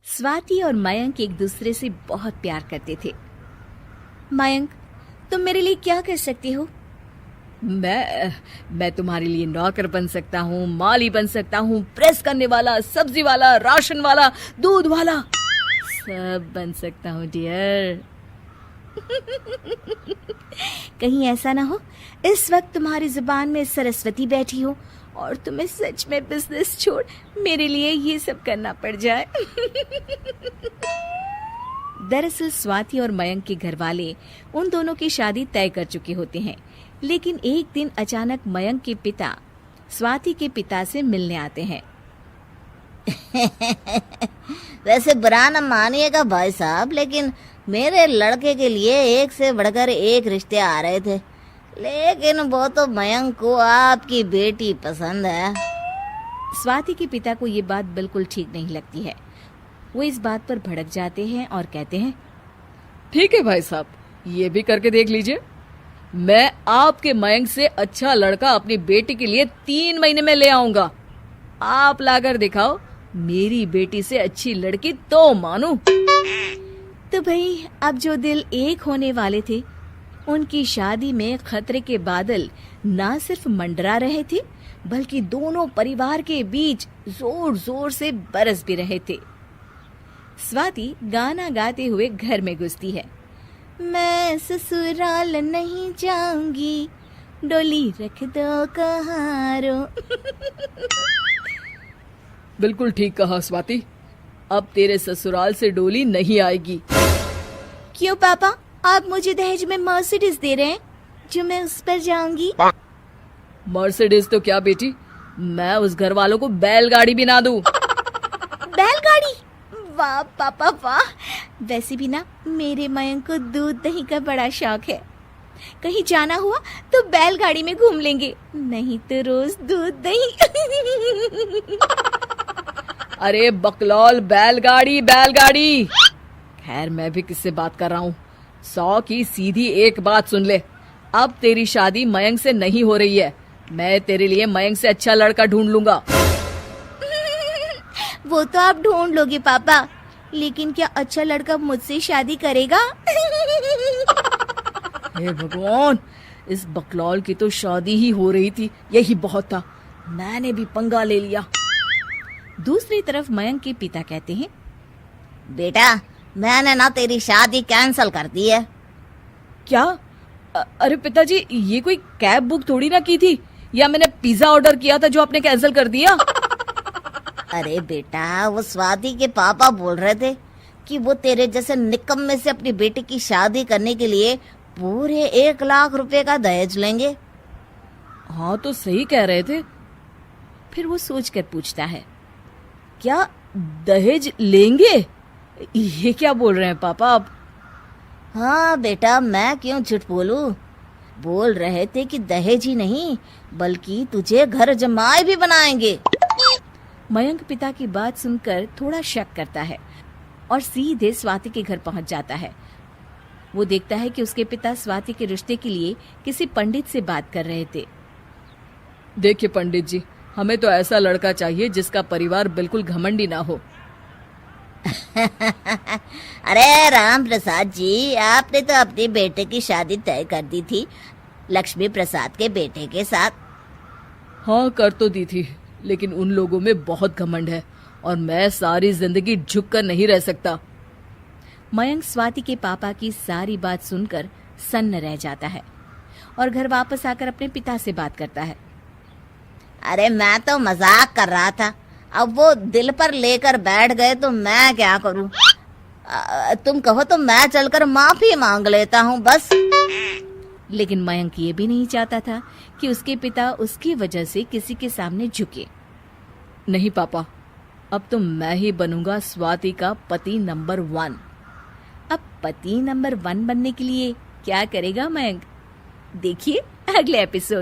स्वाति और मयंक एक दूसरे से बहुत प्यार करते थे। मयंक, तुम मेरे लिए क्या कर सकती हो? मैं तुम्हारे लिए नौकर बन सकता हूँ, माली बन सकता हूँ, प्रेस करने वाला, सब्जी वाला, राशन वाला, दूध वाला, सब बन सकता हूँ डियर। कहीं ऐसा ना हो इस वक्त तुम्हारी जुबान में सरस्वती बैठी हो और तुम्हें सच में बिजनेस छोड़ मेरे लिए ये सब करना पड़ जाए। दरअसल स्वाति और मयंक के घर वाले उन दोनों की शादी तय कर चुके होते हैं, लेकिन एक दिन अचानक मयंक के पिता स्वाति के पिता से मिलने आते हैं। वैसे बुरा न मानिएगा भाई साहब, लेकिन मेरे लड़के के लिए एक से बढ़कर एक रिश्ते आ रहे थे, लेकिन वो तो मयंक को आपकी बेटी पसंद है। स्वाति के पिता को ये बात बिल्कुल ठीक नहीं लगती है। वो इस बात पर भड़क जाते हैं और कहते हैं, ठीक है भाई साहब, ये भी करके देख लीजिए। मैं आपके मयंक से अच्छा लड़का अपनी बेटी के लिए 3 महीने में ले आऊंगा। आप लाकर दिखाओ, मेरी बेटी से अच्छी लड़की तो मानू। तो भाई अब जो दिल एक होने वाले थे, उनकी शादी में खतरे के बादल ना सिर्फ मंडरा रहे थे, बल्कि दोनों परिवार के बीच जोर जोर से बरस भी रहे थे। स्वाति गाना गाते हुए घर में घुसती है। मैं ससुराल नहीं जाऊंगी, डोली रख दो कहारो। बिल्कुल ठीक कहा स्वाति, अब तेरे ससुराल से डोली नहीं आएगी। क्यों पापा, आप मुझे दहेज में मर्सिडीज दे रहे हैं जो मैं उस पर जाऊंगी? मर्सिडीज तो क्या बेटी, मैं उस घर वालों को बैलगाड़ी भी ना दूं। बैलगाड़ी? वाह पापा वाह। वैसे भी ना मेरे मयंक को दूध दही का बड़ा शौक है। कहीं जाना हुआ तो बैलगाड़ी में घूम लेंगे, नहीं तो रोज दूध दही। अरे बकलौल, बैलगाड़ी बैलगाड़ी। खैर, मैं भी किससे बात कर रहा हूँ। 100 की सीधी एक बात सुन ले, अब तेरी शादी मयंक से नहीं हो रही है। मैं तेरे लिए मयंक से अच्छा लड़का ढूंढ लूंगा। वो तो आप ढूंढ लोगे पापा, लेकिन क्या अच्छा लड़का मुझसे शादी करेगा? हे भगवान, इस बकलौल की तो शादी ही हो रही थी, यही बहुत था। मैंने भी पंगा ले लिया। दूसरी तरफ मयंक के पिता कहते हैं, बेटा मैंने ना तेरी शादी कैंसिल कर दी है। क्या? अरे पिताजी, ये कोई कैब बुक थोड़ी ना की थी, या मैंने पिज्जा ऑर्डर किया था जो आपने कैंसिल कर दिया। अरे बेटा, वो स्वाति के पापा बोल रहे थे कि वो तेरे जैसे निकम्मे से अपनी बेटी की शादी करने के लिए पूरे 1 लाख रुपए का दहेज लेंगे। हाँ तो सही कह रहे थे। फिर वो सोचकर पूछता है, क्या दहेज लेंगे? ये क्या बोल रहे हैं पापा आप? हाँ बेटा, मैं क्यों झूठ बोलूं। बोल रहे थे कि दहेज ही नहीं बल्कि तुझे घर जमाई भी बनाएंगे। मयंक पिता की बात सुनकर थोड़ा शक करता है और सीधे स्वाति के घर पहुंच जाता है। वो देखता है कि उसके पिता स्वाति के रिश्ते के लिए किसी पंडित से बात कर रहे थे। देखिए पंडित जी, हमें तो ऐसा लड़का चाहिए जिसका परिवार बिल्कुल घमंडी ना हो। अरे राम प्रसाद जी, आपने तो अपनी बेटे की शादी तय कर दी थी लक्ष्मी प्रसाद के बेटे के साथ। हाँ कर तो दी थी, लेकिन उन लोगों में बहुत घमंड है और मैं सारी जिंदगी झुक कर नहीं रह सकता। मयंक स्वाति के पापा की सारी बात सुनकर सन्न रह जाता है और घर वापस आकर अपने पिता से बात करता है। अरे मैं तो मजाक कर रहा था, अब वो दिल पर लेकर बैठ गए तो मैं क्या करूं। तुम कहो तो मैं चलकर माफी मांग लेता हूं बस। लेकिन मयंक ये भी नहीं चाहता था कि उसके पिता उसकी वजह से किसी के सामने झुके। नहीं पापा, अब तो मैं ही बनूंगा स्वाति का पति नंबर 1। अब पति नंबर 1 बनने के लिए क्या करेगा मयंक? देखिए अगले एपिसोड।